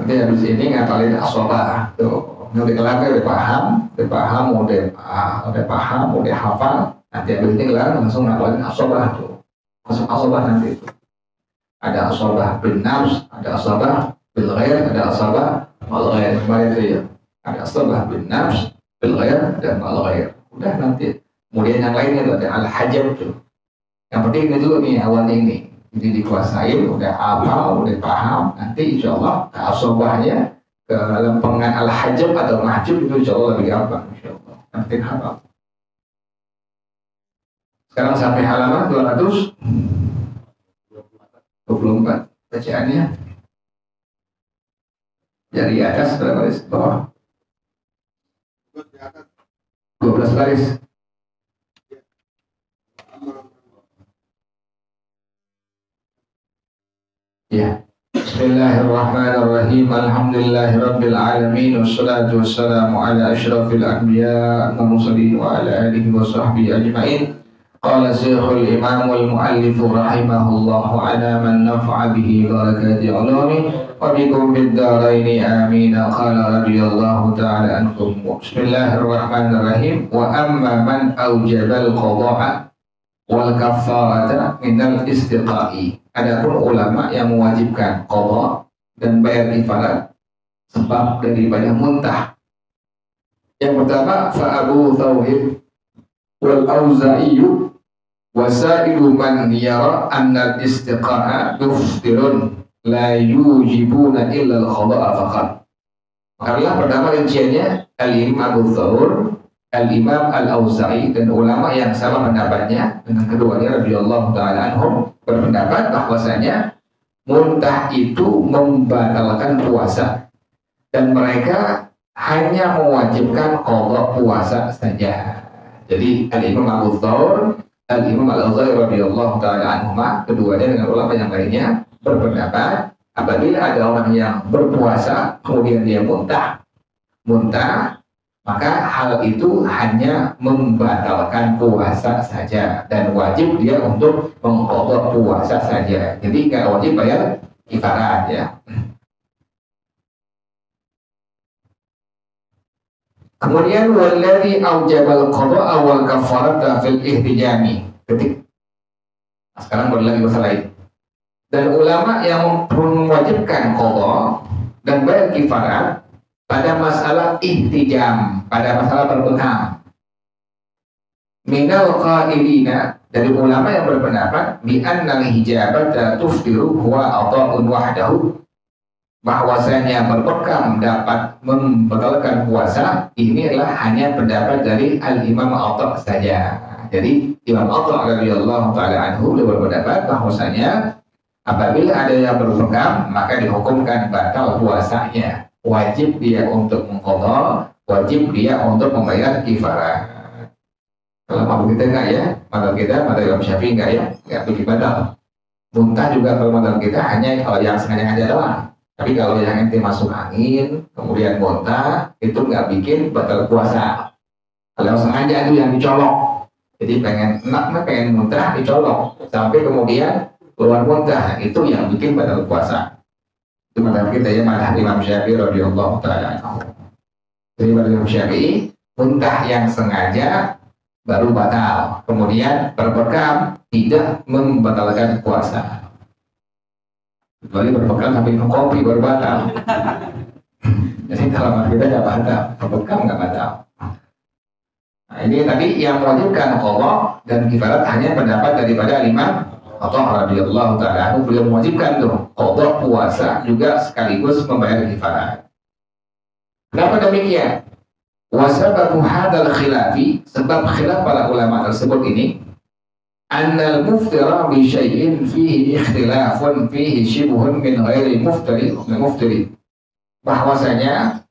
Nanti habis ini ngapalin asobah tuh. Nanti kelar udah paham, udah hafal. Nanti habis ini kelar langsung ngapalin asobah tuh. Masuk asobah nanti itu. Ada asobah bin nafs, ada asobah bil ghair, ada asobah mal ghair. Kemarin itu ya. Ada asobah bin nafs, bil ghair, dan mal ghair. Udah nanti. Kemudian yang lainnya itu ada al-hajab tuh. Yang penting ini dulu nih awal ini. Jadi dikuasain, udah hafal, udah paham. Nanti insya Allah asobahnya ke lempengan al-hajab atau mahjub itu insya Allah lebih gampang. Insya Allah. Yang penting hafal. Sekarang sampai halaman 224 bacaannya. Dari atas berapa baris? Bawah 12 baris. Ya. Bismillahirrahmanirrahim. Alhamdulillahirabbil alamin wassalatu wassalamu ala asyrafil anbiya wal mursalin wa ala alihi wa sahbihi ajmain. Qala Syekhul Imam wal Muallif rahimahullah ala man nafa'a bihi barakati ulumi wa bikum bid daraini amin. Qala radhiyallahu ta'ala ankum. Bismillahirrahmanirrahim. Wa amma man awjabal qada'a wal kaffarata minal istiqa'i. Adapun ulama yang mewajibkan qada dan bayar kifarat sebab daripada muntah. Yang pertama fa Abu Thawr wal Auza'i wa sa'ilu man yara anna al-istiqa'a yuftirun la yujibuna illa al-qada'a faqat. Karena pertama rinciannya Al-Imam Abu Thawr, Al-Imam Al-Auza'i dan ulama yang sama pendapatnya dengan keduanya radhiyallahu ta'ala anhum berpendapat bahwasanya muntah itu membatalkan puasa dan mereka hanya mewajibkan qada puasa saja. Jadi Al-Imam Abu Thawr, Al-Imam Al-Auza'i radhiyallahu ta'ala anhuma keduanya dengan ulama yang lainnya berpendapat apabila ada orang yang berpuasa kemudian dia muntah maka hal itu hanya membatalkan puasa saja dan wajib dia untuk mengqadha puasa saja. Jadi nggak wajib bayar kifarat ya. Kemudian walladzi aujabal qada'a wal kafarata fil ihtijami. Ketik. Nah, sekarang berlagi masalah ini. Dan ulama yang mewajibkan qadha dan bayar kifarat pada masalah ihtijam, pada masalah berbekam. Minal qailina, dari ulama yang berpendapat bi annal hijabata tuftiru huwa adha'un wahdahu, bahwasanya berbekam dapat membatalkan puasa. Ini adalah hanya pendapat dari Al-Imam Atha saja. Jadi Imam Atha radhiyallahu ta'ala anhu berpendapat bahwasanya apabila ada yang berbekam maka dihukumkan batal puasanya. Wajib dia untuk mengqadha, wajib dia untuk membayar kifarat. Kalau mabuk kita enggak ya, madhab kita, madhab Imam Syafi'i enggak ya, enggak bikin batal. Muntah juga kalau madhab kita hanya kalau yang sengaja doang. Tapi kalau yang ente masuk angin, kemudian muntah, itu enggak bikin batal puasa. Kalau yang sengaja itu yang dicolok. Jadi pengen muntah, dicolok. Sampai kemudian keluar muntah, itu yang bikin batal puasa. Itu madhab kita ya, madhab Imam Syafi'i radhiyallahu ta'ala anhu. Jadi madhab Imam Syafi'i, muntah yang sengaja baru batal. Kemudian berbekam tidak membatalkan puasa. Kecuali berbekam sampai minum kopi baru batal. Jadi kalau madhab kita nggak batal, berbekam nggak batal. Nah ini tadi yang mewajibkan qadha dan kifarat hanya pendapat daripada Imam Atha radhiyallahu ta'ala anhu. Beliau mewajibkan tuh qadha puasa juga sekaligus membayar kifarat. Kenapa demikian? Wasababu hadzal khilafi, sebab khilaf para ulama tersebut ini, annal muftira bi syai'in fihi ikhtilafun fihi shibhun min ghairi muftiri. Bahwasanya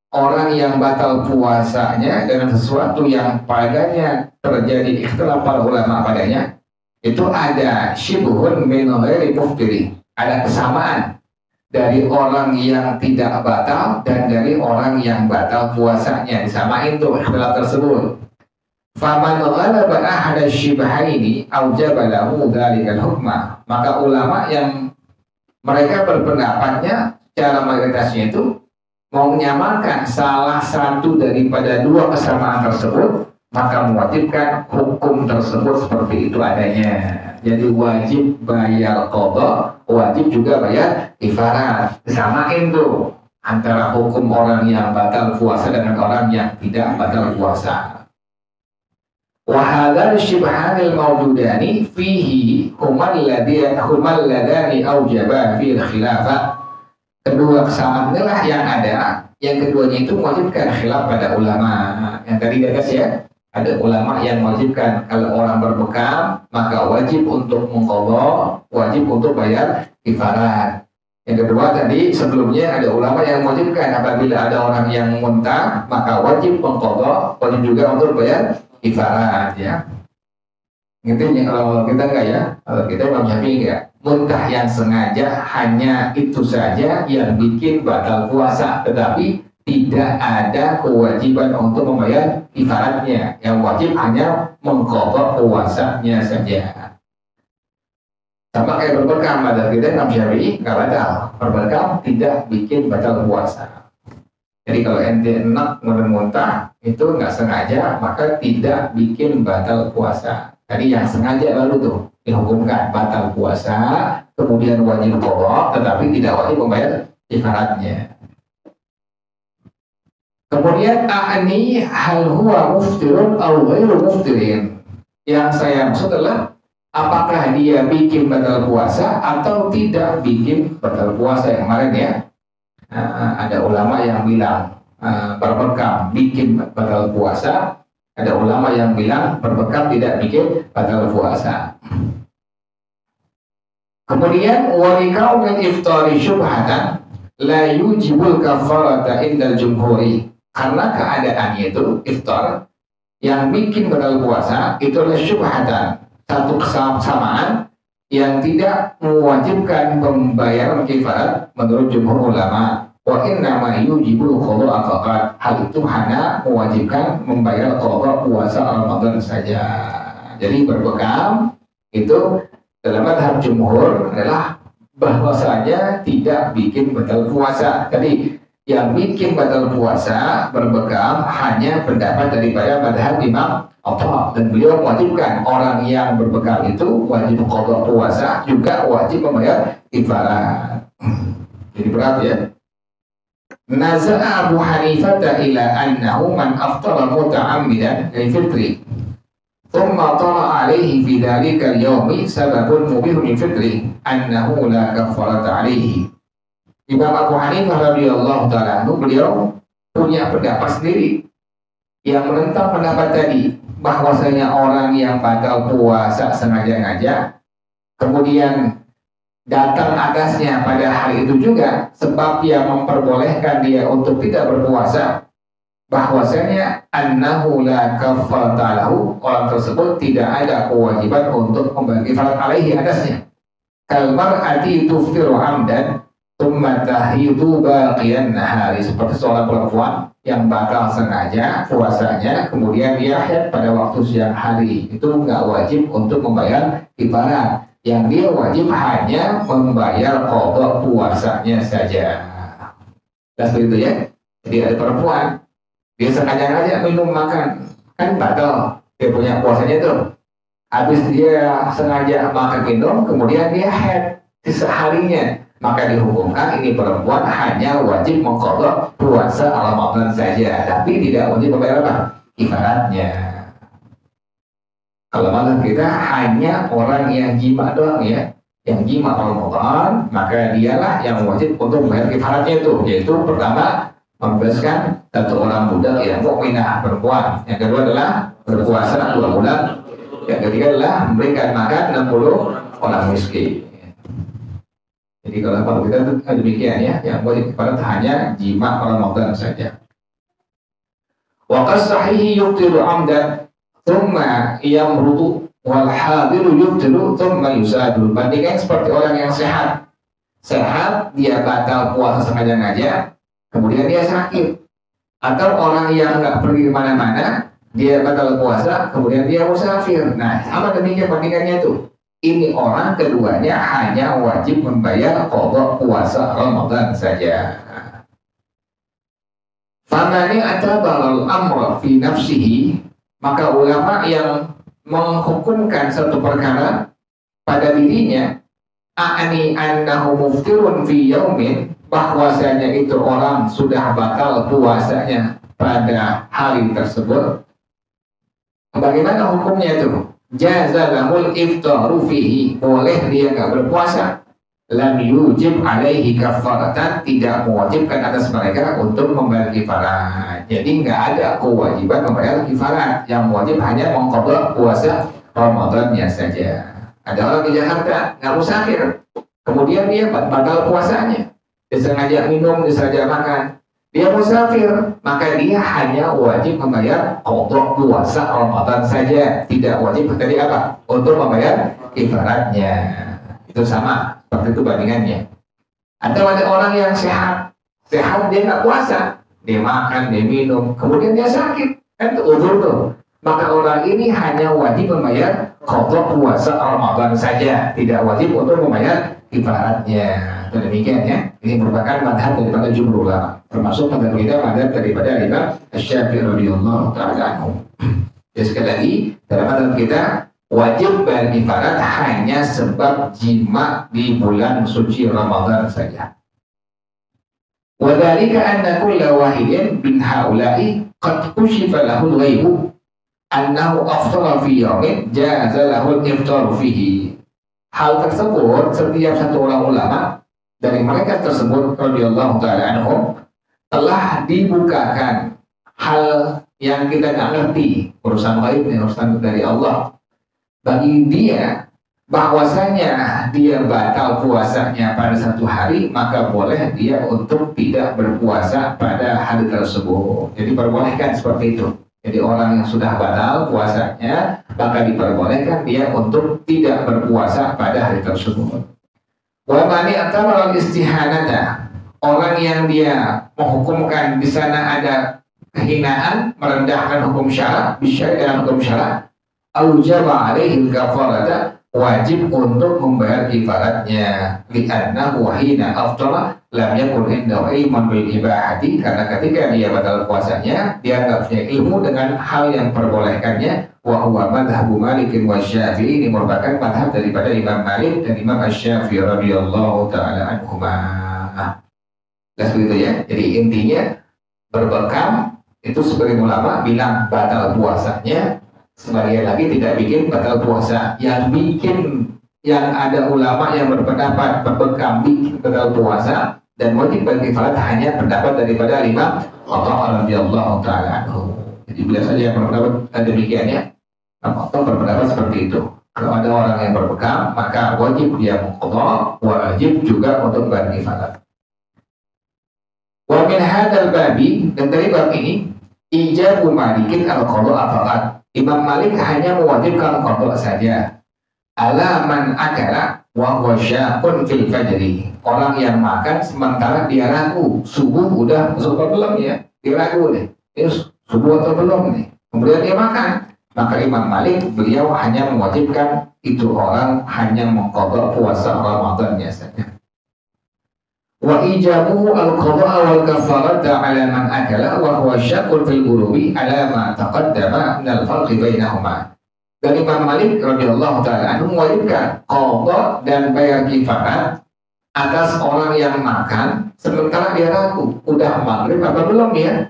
orang yang batal puasanya dengan sesuatu yang padanya terjadi ikhtilaf para ulama padanya, itu ada syibhun min ghairi muftiri, ada kesamaan dari orang yang tidak batal dan dari orang yang batal puasanya, disamain tuh ikhtilaf tersebut. Faman ghalaba ahada syibhaini aujaba lahu dzalikal hukma, maka ulama yang mereka berpendapatnya cara mayoritasnya itu mau menyamakan salah satu daripada dua kesamaan tersebut, maka mewajibkan hukum tersebut seperti itu adanya. Jadi wajib bayar qadha, wajib juga bayar kifarat. Disamain tuh antara hukum orang yang batal puasa dengan orang yang tidak batal puasa. Wahadar syibhanil mawjudani fihi humal ladani awjaba fil khilafah. Kedua kesamaan inilah yang ada. Yang keduanya itu mewajibkan khilaf pada ulama. Yang tadi gagas ya, ada ulama yang mewajibkan kalau orang berbekam maka wajib untuk mengqadha, wajib untuk bayar kifarat. Yang kedua tadi sebelumnya ada ulama yang mewajibkan apabila ada orang yang muntah maka wajib mengqadha, wajib juga untuk bayar kifarat ya. Gitu ya, kalau kita enggak ya, kalau kita Imam Syafi'i enggak. Muntah yang sengaja hanya itu saja yang bikin batal puasa, tetapi tidak ada kewajiban untuk membayar kifaratnya. Yang wajib hanya mengqadha puasanya saja. Sama kayak berbekam, ada kita Imam Syafi'i enggak batal. Berbekam tidak bikin batal puasa. Jadi kalau ente enak muntah itu nggak sengaja maka tidak bikin batal puasa. Tadi yang sengaja baru tuh dihukumkan batal puasa, kemudian wajib qadha, tetapi tidak wajib membayar kifaratnya. Kemudian a'ni hal huwa muftirun aw ghairu muftirin. Yang saya maksud adalah apakah dia bikin batal puasa atau tidak bikin batal puasa. Yang kemarin ya, ada ulama yang bilang berbekam bikin batal puasa, ada ulama yang bilang berbekam tidak bikin batal puasa. Kemudian walikau min iftari syubhatan la yujibul kafarata indal jumhuri. Karena keadaannya itu iftar yang bikin batal puasa itu adalah syubhatan, satu kesamaan yang tidak mewajibkan pembayaran kifarat menurut jumhur ulama. Wa inna ma yujibul qadha faqat. Hal itu hanya mewajibkan membayar qadha puasa Ramadan saja. Jadi berbekam itu dalam madhab jumhur adalah bahwasanya tidak bikin batal puasa. Tadi yang bikin batal puasa berbekam hanya pendapat daripada madhab Imam Atta, dan beliau mewajibkan orang yang berbekam itu wajib qadha puasa juga wajib membayar kifarat. Jadi berat ya. Naza'a Abu Hanifah ila annahu man aftara muta'ammidan lil fitri thumma tala alaihi fi dhalika al-yawmi sababun mubihun lil fitri annahu la kafarata alaihi. Imam Abu Hanifah radhiyallahu ta'ala anhu beliau punya pendapat sendiri yang menentang pendapat tadi bahwasanya orang yang batal puasa sengaja-ngaja kemudian datang atasnya pada hari itu juga sebab yang memperbolehkan dia untuk tidak berpuasa, bahwasanya annahu la kafarata lahu, orang tersebut tidak ada kewajiban untuk membayar kifarat alaihi atasnya. Kal mar'ati tuftiru amdan thumma tahidu baqiyan nahari, seperti seorang perempuan yang batal sengaja puasanya kemudian dia haid pada waktu siang hari, itu nggak wajib untuk membayar kifarat. Yang dia wajib hanya membayar qadha puasanya saja. Dan seperti itu ya. Jadi ada perempuan dia sengaja minum makan, kan batal dia punya puasanya tuh. Habis dia sengaja makan minum kemudian dia haid seharinya, maka dihukumkan ini perempuan hanya wajib mengqadha puasa Ramadan saja, tapi tidak wajib membayar apa? Kifaratnya. Kalau malam kita hanya orang yang jima doang ya, yang jima Ramadan, maka dialah yang wajib untuk membayar kifaratnya itu, yaitu pertama membebaskan satu orang budak yang mukminah perempuan, yang kedua adalah berpuasa 2 bulan, yang ketiga adalah memberikan makan 60 orang miskin. Jadi kalau kita itu demikian ya, yang wajib kifarat hanya jima Ramadan saja. Wa qas-sahihi yubtilu amdan thumma yamrudu wal hadiru yubtilu thumma yusadu. Bandingkan seperti orang yang sehat. Sehat dia batal puasa sengaja-ngaja, kemudian dia sakit. Atau orang yang nggak pergi kemana-mana, dia batal puasa, kemudian dia musafir. Nah, sama demikian bandingannya tuh. Ini orang keduanya hanya wajib membayar qada puasa Ramadan saja. Famani atabalal amra fi nafsihi, maka ulama yang menghukumkan satu perkara pada dirinya, a'ani annahu muftirun fi yaumin, bahwasanya itu orang sudah batal puasanya pada hari tersebut. Bagaimana hukumnya itu? Jazalahul iftaru fihi, boleh dia nggak berpuasa. Lam yujib alaihi kafaratan, tidak mewajibkan atas mereka untuk membayar kifarat. Jadi nggak ada kewajiban membayar kifarat, yang wajib hanya mengqadha puasa Ramadannya saja. Ada orang di Jakarta nggak musafir, kemudian dia batal puasanya, disengaja minum, disengaja makan, dia musafir, maka dia hanya wajib membayar qadha puasa Ramadan saja, tidak wajib tadi apa? Untuk membayar kifaratnya. Itu sama, seperti itu bandingannya. Atau ada orang yang sehat dia nggak puasa, dia makan, dia minum, kemudian dia sakit, kan itu uzur tuh. Maka orang ini hanya wajib membayar qadha puasa Ramadan saja, tidak wajib untuk membayar kifaratnya. Demikian ya. Ini merupakan madhab daripada jumhur ulama, termasuk madhab kita madhab daripada Imam Asy-Syafi'i radhiyallahu ta'ala anhu. Jadi sekali lagi, dalam madhab kita wajib bayar kifarat hanya sebab jima di bulan suci Ramadan saja. Wa dzalika anna kulla wahidin min haula'i qad kushifa lahu al-ghaibu annahu aftara fi yaumin jaza lahu al-iftaru fihi. Hal tersebut setiap satu orang ulama dari mereka tersebut radhiyallahu ta'ala anhum telah dibukakan hal yang kita nggak ngerti, urusan gaib, urusan dari Allah. Bagi dia bahwasanya dia batal puasanya pada satu hari, maka boleh dia untuk tidak berpuasa pada hari tersebut. Jadi perbolehkan seperti itu. Jadi orang yang sudah batal puasanya, maka diperbolehkan dia untuk tidak berpuasa pada hari tersebut. Wa mani atamara istihanata, orang yang dia menghukumkan di sana ada kehinaan, merendahkan hukum syarak, bisyai dalam hukum syarak, aujaba alaihi kafarata, wajib untuk membayar kifaratnya. Lianna wahina aftala lam yakun indahu ilman bil ibahati, karena ketika dia batal puasanya dia nggak punya ilmu dengan hal yang perbolehkannya. Wa huwa madhabu Malik wa Syafi'i, ini merupakan madhab daripada Imam Malik dan Imam Asy-Syafi'i radhiyallahu ta'ala anhuma. Begitu ya. Jadi intinya berbekam itu sebagai ulama bilang batal puasanya, sebagian lagi tidak bikin batal puasa. Yang bikin, yang ada ulama yang berpendapat berbekam bikin batal puasa dan wajib bagi kifarat hanya pendapat daripada Imam Atha radhiyallahu ta'ala anhu. Jadi bila saja yang berpendapat demikian ya, Atha berpendapat seperti itu. Kalau ada orang yang berbekam, maka wajib dia mengqadha, wajib juga untuk bagi kifarat. Wa min hadzal babi, dan dari bab ini ijabu Malikin al-qadha faqat. Imam Malik hanya mewajibkan qadha saja. Ala man akala wa huwa syaqun fil fajri. Orang yang makan sementara dia ragu, subuh udah masuk atau belum ya? Dia ragu nih, ini subuh atau belum nih. Kemudian dia makan. Maka Imam Malik beliau hanya mewajibkan itu orang hanya mengqadha puasa Ramadannya saja. Wa ijabuhu al-qadha wal kafarata ala man akala wa huwa syaqun fil uruwi ala ma taqaddama min al-farqi bainahuma. Dan Imam Malik radhiyallahu ta'ala anhu mewajibkan qadha dan bayar kifarat atas orang yang makan sementara dia ragu udah maghrib apa belum ya,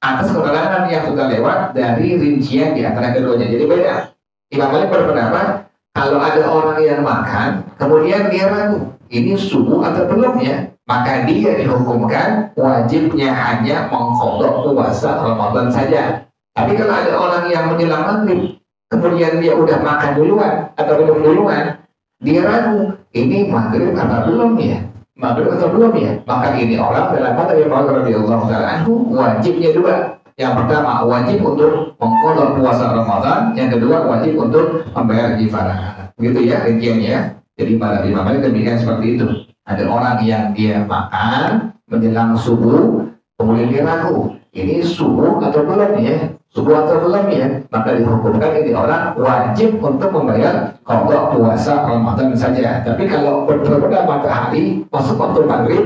atas keterangan yang sudah lewat dari rincian di antara keduanya. Jadi beda. Imam Malik berpendapat kalau ada orang yang makan kemudian dia ragu ini subuh atau belum ya, maka dia dihukumkan wajibnya hanya mengqadha puasa Ramadan saja. Tapi kalau ada orang yang menjelang maghrib kemudian dia udah makan duluan atau belum duluan, dia ragu ini maghrib apa belum ya, maghrib atau belum ya, maka ini orang dalam kata Imam Malik radhiyallahu ta'ala anhu wajibnya dua. Yang pertama wajib untuk mengqadha puasa Ramadan, yang kedua wajib untuk membayar kifarat. Begitu ya rinciannya. Jadi pada Imam Malik demikian seperti itu. Ada orang yang dia makan menjelang subuh, kemudian dia ragu, ini subuh atau belum ya, subuh atau belum ya, maka dihukumkan ini orang wajib untuk membayar qada puasa Ramadan saja. Tapi kalau berbeda matahari masuk waktu maghrib,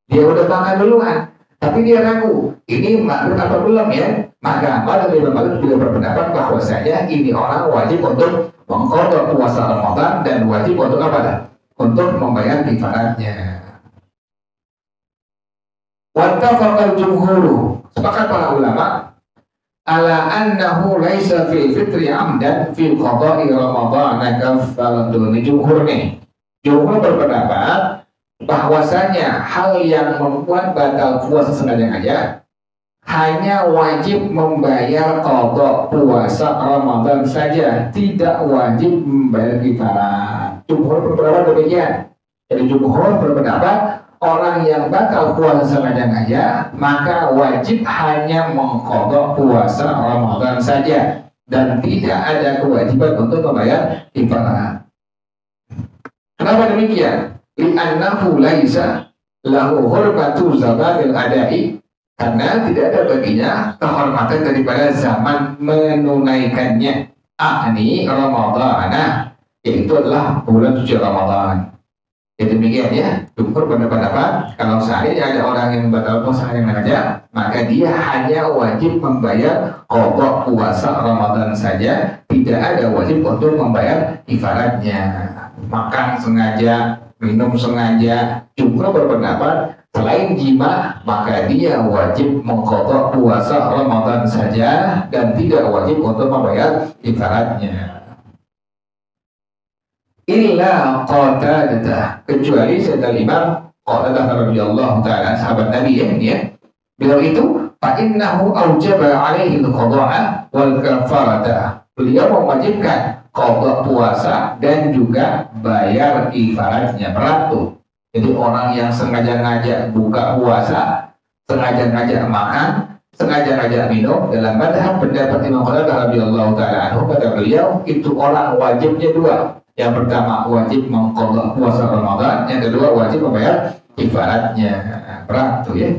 dia udah makan duluan, tapi dia ragu ini maghrib atau belum ya, maka pada Imam Malik juga berpendapat bahwasanya ini orang wajib untuk mengqada puasa Ramadan dan wajib untuk apa? Untuk membayar kifaratnya. Wattafaqal jumhur, sepakat para ulama ala annahu laisa fi fitri amdan fi qada'i Ramadan kafaratun. Jumhur nih, jumhur berpendapat bahwasanya hal yang membuat batal puasa sengaja hanya wajib membayar qada puasa Ramadan saja, tidak wajib membayar kifarat. Jumhur berpendapat demikian. Jadi jumhur berpendapat orang yang batal puasa sengaja maka wajib hanya mengqada puasa Ramadan saja dan tidak ada kewajiban untuk membayar kifarat. Kenapa demikian? Li'annahu laisa lahu hurmatu zamanil ada'i, karena tidak ada baginya kehormatan daripada zaman menunaikannya. Ini Ramadhan, yaitu adalah bulan suci Ramadan. Jadi demikian ya, jumhur berpendapat kalau seandainya ada orang yang batal puasa yang sengaja, maka dia hanya wajib membayar qada puasa Ramadan saja, tidak ada wajib untuk membayar kifaratnya. Makan sengaja, minum sengaja, jumhur berpendapat selain jima maka dia wajib mengqada puasa Ramadan saja dan tidak wajib untuk membayar kifaratnya. Illa Qatadah, kecuali Sayyidina Imam Qatadah radhiyallahu ta'ala, sahabat Nabi ya. Beliau itu fa innahu aujaba alaihi al-qada'a wal kafarata. Beliau mewajibkan qada puasa dan juga bayar kifaratnya. Berat tuh. Jadi orang yang sengaja ngajak buka puasa, sengaja ngajak makan, sengaja ngajak minum, dalam madhab pendapat Imam Qatadah radhiyallahu ta'ala anhu, kata beliau itu orang wajibnya dua. Yang pertama wajib mengqada puasa Ramadan, yang kedua wajib membayar kifaratnya. Berat tuh ya.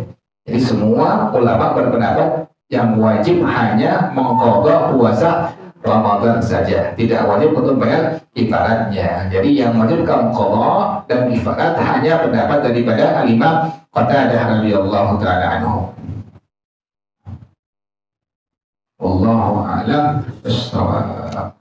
Jadi semua ulama berpendapat yang wajib hanya mengqada puasa Ramadan saja, tidak wajib untuk membayar kifaratnya. Jadi yang wajib qada dan kifarat hanya pendapat daripada Al-Imam Qatadah radhiyallahu ta'ala anhu. Wallahu a'lam bishawab.